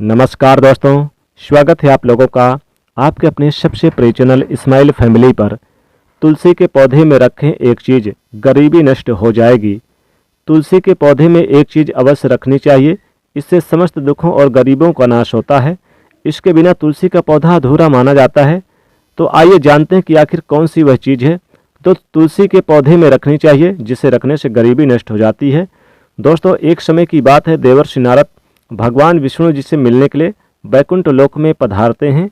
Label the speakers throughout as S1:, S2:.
S1: नमस्कार दोस्तों, स्वागत है आप लोगों का आपके अपने सबसे प्रिय चैनल इस्माइल फैमिली पर। तुलसी के पौधे में रखें एक चीज़, गरीबी नष्ट हो जाएगी। तुलसी के पौधे में एक चीज़ अवश्य रखनी चाहिए, इससे समस्त दुखों और गरीबों का नाश होता है। इसके बिना तुलसी का पौधा अधूरा माना जाता है। तो आइए जानते हैं कि आखिर कौन सी वह चीज़ है तो तुलसी के पौधे में रखनी चाहिए, जिसे रखने से गरीबी नष्ट हो जाती है। दोस्तों, एक समय की बात है, देवर्षि नारद भगवान विष्णु जी से मिलने के लिए बैकुंठ लोक में पधारते हैं।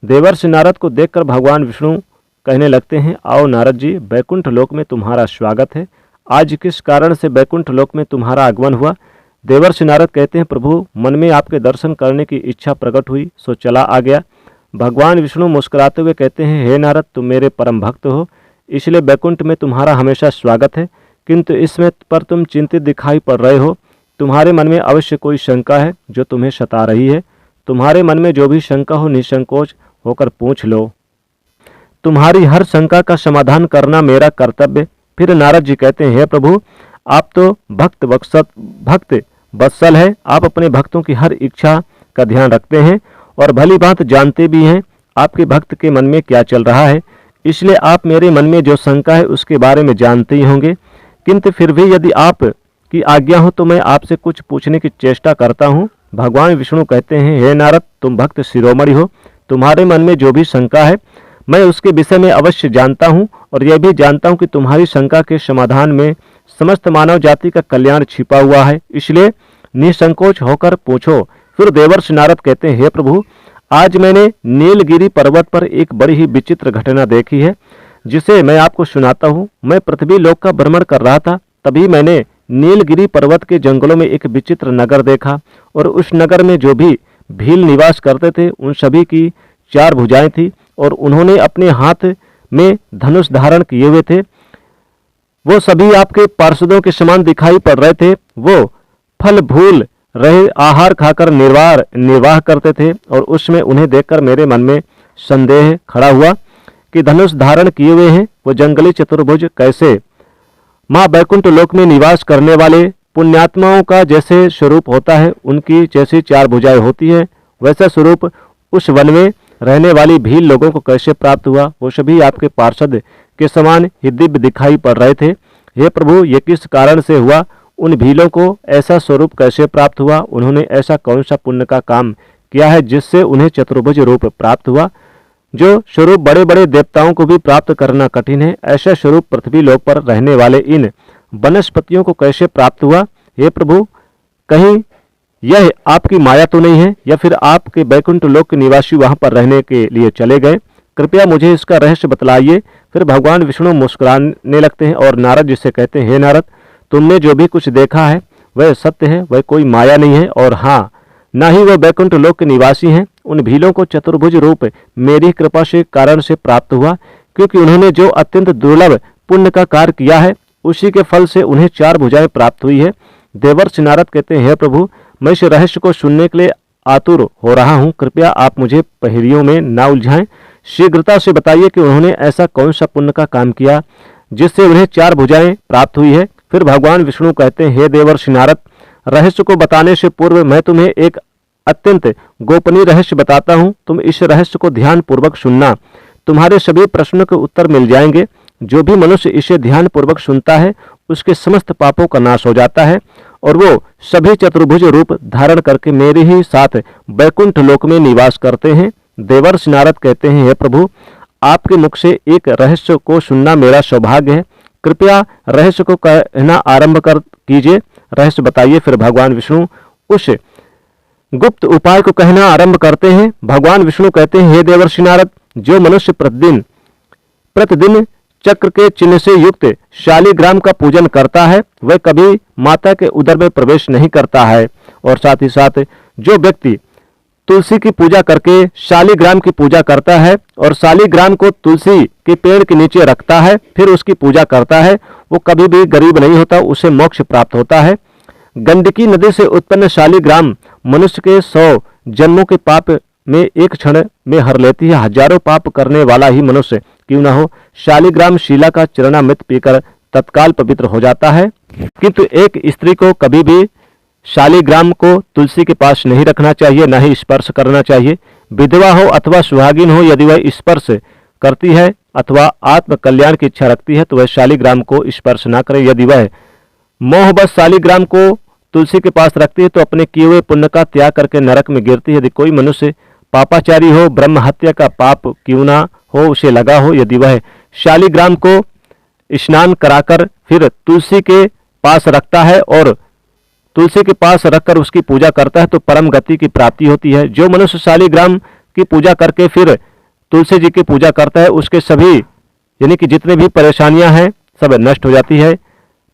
S1: देवर्षि नारद को देखकर भगवान विष्णु कहने लगते हैं, आओ नारद जी, बैकुंठ लोक में तुम्हारा स्वागत है। आज किस कारण से बैकुंठ लोक में तुम्हारा आगमन हुआ? देवर्षि नारद कहते हैं, प्रभु, मन में आपके दर्शन करने की इच्छा प्रकट हुई, सो चला आ गया। भगवान विष्णु मुस्कुराते हुए कहते हैं, हे नारद, तुम मेरे परम भक्त हो, इसलिए बैकुंठ में तुम्हारा हमेशा स्वागत है। किंतु इसमें पर तुम चिंतित दिखाई पड़ रहे हो। तुम्हारे मन में अवश्य कोई शंका है जो तुम्हें सता रही है। तुम्हारे मन में जो भी शंका हो, निसंकोच होकर पूछ लो। तुम्हारी हर शंका का समाधान करना मेरा कर्तव्य। फिर नारद जी कहते हैं, हे प्रभु, आप तो भक्त वत्सल है। आप अपने भक्तों की हर इच्छा का ध्यान रखते हैं और भली बात जानते भी हैं आपके भक्त के मन में क्या चल रहा है। इसलिए आप मेरे मन में जो शंका है उसके बारे में जानते ही होंगे। किंतु फिर भी यदि आप की आज्ञा हो तो मैं आपसे कुछ पूछने की चेष्टा करता हूँ। भगवान विष्णु कहते हैं, हे नारद, तुम भक्त शिरोमणि हो। तुम्हारे मन में जो भी शंका है मैं उसके विषय में अवश्य जानता हूँ, और यह भी जानता हूँ कि तुम्हारी शंका के समाधान में समस्त मानव जाति का कल्याण छिपा हुआ है। इसलिए निसंकोच होकर पूछो। फिर देवर्षि नारद कहते हैं, हे प्रभु, आज मैंने नीलगिरी पर्वत पर एक बड़ी ही विचित्र घटना देखी है, जिसे मैं आपको सुनाता हूँ। मैं पृथ्वी लोक का भ्रमण कर रहा था, तभी मैंने नीलगिरी पर्वत के जंगलों में एक विचित्र नगर देखा, और उस नगर में जो भी भील निवास करते थे उन सभी की 4 भुजाएं थी, और उन्होंने अपने हाथ में धनुष धारण किए हुए थे। वो सभी आपके पार्षदों के समान दिखाई पड़ रहे थे। वो फल फूल रहे आहार खाकर निर्वाह करते थे, और उसमें उन्हें देखकर मेरे मन में संदेह खड़ा हुआ कि धनुष धारण किए हुए हैं वो जंगली चतुर्भुज कैसे? माँ बैकुंठ लोक में निवास करने वाले पुण्यात्माओं का जैसे स्वरूप होता है, उनकी जैसी 4 भुजाएं होती है, वैसा स्वरूप उस वन में रहने वाली भील लोगों को कैसे प्राप्त हुआ? वो सभी आपके पार्षद के समान ही दिव्य दिखाई पड़ रहे थे। हे प्रभु, ये किस कारण से हुआ? उन भीलों को ऐसा स्वरूप कैसे प्राप्त हुआ? उन्होंने ऐसा कौन सा पुण्य का काम किया है जिससे उन्हें चतुर्भुज रूप प्राप्त हुआ? जो स्वरूप बड़े बड़े देवताओं को भी प्राप्त करना कठिन है, ऐसा स्वरूप पृथ्वी लोक पर रहने वाले इन वनस्पतियों को कैसे प्राप्त हुआ? हे प्रभु, कहीं यह आपकी माया तो नहीं है, या फिर आपके बैकुंठ लोक के निवासी वहां पर रहने के लिए चले गए? कृपया मुझे इसका रहस्य बतलाइए। फिर भगवान विष्णु मुस्कुराने लगते हैं और नारद जी से कहते हैं, हे नारद, तुमने जो भी कुछ देखा है वह सत्य है, वह कोई माया नहीं है, और हाँ, ना ही वह बैकुंठ लोक के निवासी हैं। उन भीलों को चतुर्भुज रूप मेरी कृपा से कारण से प्राप्त हुआ, क्योंकि उन्होंने जो अत्यंत दुर्लभ पुण्य का कार्य किया है उसी के फल से उन्हें 4 भुजाएं प्राप्त हुई है। देवर्षि नारद कहते हैं, हे प्रभु, मैं इस रहस्य को सुनने के लिए आतुर हो रहा हूँ। कृपया आप मुझे पहेलियों में ना उलझाएं, शीघ्रता से बताइए कि उन्होंने ऐसा कौन सा पुण्य का काम किया जिससे उन्हें 4 भुजाएं प्राप्त हुई है। फिर भगवान विष्णु कहते हैं, हे देवर्षि नारद, रहस्य को बताने से पूर्व मैं तुम्हें एक अत्यंत गोपनीय रहस्य बताता हूँ। तुम इस रहस्य को ध्यान पूर्वक सुनना, तुम्हारे सभी प्रश्नों के उत्तर मिल जाएंगे। जो भी मनुष्य इसे ध्यान पूर्वक सुनता है उसके समस्त पापों का नाश हो जाता है, और वो सभी चतुर्भुज रूप धारण करके मेरे ही साथ बैकुंठ लोक में निवास करते हैं। देवर्षि नारद कहते हैं, हे प्रभु, आपके मुख से एक रहस्य को सुनना मेरा सौभाग्य है। कृपया रहस्य को कहना आरंभ कर कीजिए। रहस्य बताइए। फिर भगवान विष्णु उस गुप्त उपाय को कहना आरंभ करते हैं। भगवान विष्णु कहते हैं, हे देवर्षि नारद, जो मनुष्य प्रतिदिन चक्र के चिन्ह से युक्त शालिग्राम का पूजन करता है वह कभी माता के उदर में प्रवेश नहीं करता है, और साथ ही साथ जो व्यक्ति तुलसी की पूजा करके शालिग्राम की पूजा करता है और शालिग्राम को तुलसी के पेड़ के नीचे रखता है फिर उसकी पूजा करता है, वो कभी भी गरीब नहीं होता, उसे मोक्ष प्राप्त होता है। गंडकी नदी से उत्पन्न शालिग्राम मनुष्य के 100 जन्मों के पाप में एक क्षण में हर लेती है। हजारों पाप करने वाला ही मनुष्य क्यों न हो, शालिग्राम शिला का चरणामृत पीकर तत्काल पवित्र हो जाता है। किंतु एक स्त्री को कभी भी शालिग्राम को तुलसी के पास नहीं रखना चाहिए, न ही स्पर्श करना चाहिए। विधवा हो अथवा सुहागिन हो, यदि वह स्पर्श करती है अथवा आत्म कल्याण की इच्छा रखती है तो वह शालिग्राम को स्पर्श ना करे। यदि वह मोहबस शालिग्राम को तुलसी के पास रखती है तो अपने किए हुए पुण्य का त्याग करके नरक में गिरती है। यदि कोई मनुष्य पापाचारी हो, ब्रह्म हत्या का पाप क्यों ना हो उसे लगा हो, यदि वह शालिग्राम को स्नान कराकर फिर तुलसी के पास रखता है और तुलसी के पास रखकर उसकी पूजा करता है तो परम गति की प्राप्ति होती है। जो मनुष्य शालिग्राम की पूजा करके फिर तुलसी जी की पूजा करता है उसके सभी यानी कि जितने भी परेशानियां हैं सब नष्ट हो जाती है।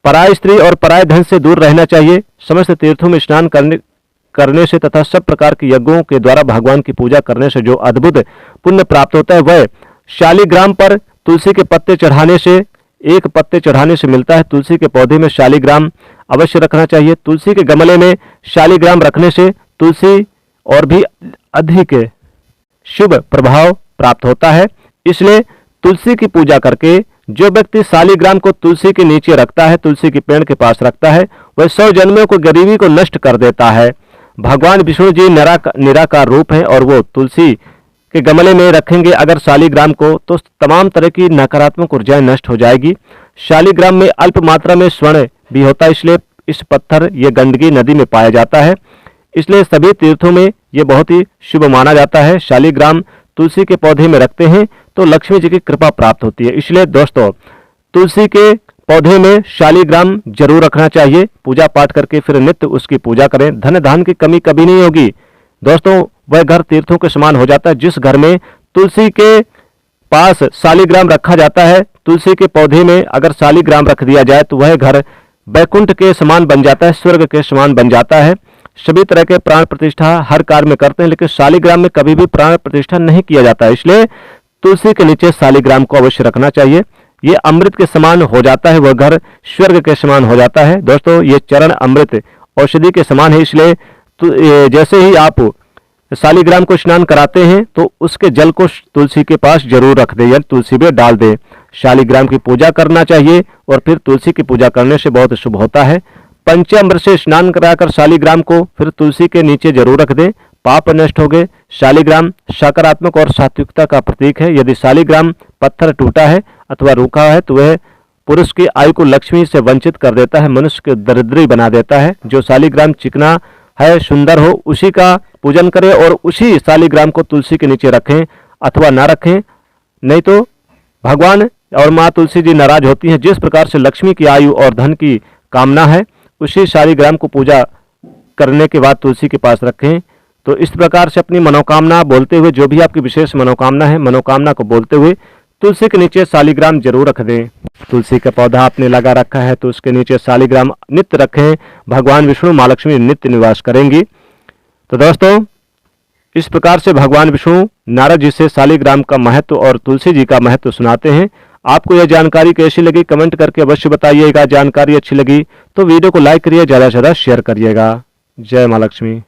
S1: पराय स्त्री और पराय धन से दूर रहना चाहिए। समस्त तीर्थों में स्नान करने से तथा सब प्रकार के यज्ञों के द्वारा भगवान की पूजा करने से जो अद्भुत पुण्य प्राप्त होता है वह शालिग्राम पर तुलसी के पत्ते चढ़ाने से, एक पत्ते चढ़ाने से मिलता है। तुलसी के पौधे में शालिग्राम अवश्य रखना चाहिए। तुलसी के गमले में शालिग्राम रखने से तुलसी और भी अधिक शुभ प्रभाव प्राप्त होता है। इसलिए तुलसी की पूजा करके जो व्यक्ति शालिग्राम को तुलसी के नीचे रखता है, तुलसी के पेड़ के पास रखता है, वह 100 जन्मों को गरीबी को नष्ट कर देता है। भगवान विष्णु जी निराकार रूप है और वो तुलसी के गमले में रखेंगे अगर शालिग्राम को तो तमाम तरह की नकारात्मक ऊर्जाएं नष्ट हो जाएगी। शालिग्राम में अल्प मात्रा में स्वर्ण भी होता है, इसलिए इस पत्थर ये गंडकी नदी में पाया जाता है, इसलिए सभी तीर्थों में ये बहुत ही शुभ माना जाता है। शालिग्राम तुलसी के पौधे में रखते हैं तो लक्ष्मी जी की कृपा प्राप्त होती है। इसलिए दोस्तों तुलसी के पौधे में शालिग्राम जरूर रखना चाहिए। पूजा पाठ करके फिर नित्य उसकी पूजा करें। धन धान की कमी कभी नहीं होगी दोस्तों। वह घर तीर्थों के समान हो जाता है। जिस घर में तुलसी के पास शालिग्राम रखा जाता है, तुलसी के पौधे में अगर शालिग्राम रख दिया जाए तो वह घर वैकुंठ के समान बन जाता है, स्वर्ग के समान बन जाता है। सभी तरह के प्राण प्रतिष्ठा हर कार्य में करते हैं, लेकिन शालिग्राम में कभी भी प्राण प्रतिष्ठा नहीं किया जाता है। इसलिए तुलसी के नीचे शालिग्राम को अवश्य रखना चाहिए। ये अमृत के समान हो जाता है, वह घर स्वर्ग के समान हो जाता है। दोस्तों ये चरण अमृत औषधि के समान है, इसलिए जैसे ही आप शालिग्राम को स्नान कराते हैं तो उसके जल को तुलसी के पास जरूर रख दें या तुलसी में डाल दें। शालिग्राम की पूजा करना चाहिए और फिर तुलसी की पूजा करने से बहुत शुभ होता है। पंचामृत से स्नान कराकर शालिग्राम को फिर तुलसी के नीचे जरूर रख दें, पाप नष्ट हो गए। शालिग्राम सकारात्मक और सात्विकता का प्रतीक है। यदि शालिग्राम पत्थर टूटा है अथवा रूखा है तो वह पुरुष की आयु को लक्ष्मी से वंचित कर देता है, मनुष्य को दरिद्री बना देता है। जो शालिग्राम चिकना है, सुंदर हो, उसी का पूजन करें और उसी शालिग्राम को तुलसी के नीचे रखें अथवा ना रखें, नहीं तो भगवान और माँ तुलसी जी नाराज होती हैं। जिस प्रकार से लक्ष्मी की आयु और धन की कामना है, उसी शालिग्राम को पूजा करने के बाद तुलसी के पास रखें। तो इस प्रकार से अपनी मनोकामना बोलते हुए, जो भी आपकी विशेष मनोकामना है, मनोकामना को बोलते हुए तुलसी के नीचे शालिग्राम जरूर रख दें। तुलसी का पौधा आपने लगा रखा है तो उसके नीचे शालिग्राम नित्य रखें। भगवान विष्णु माँ लक्ष्मी नित्य निवास करेंगी। तो दोस्तों इस प्रकार से भगवान विष्णु नारद जी से शालिग्राम का महत्व और तुलसी जी का महत्व सुनाते हैं। आपको यह जानकारी कैसी लगी कमेंट करके अवश्य बताइएगा। जानकारी अच्छी लगी तो वीडियो को लाइक करिए, ज़्यादा से ज़्यादा शेयर करिएगा। जय माँ लक्ष्मी।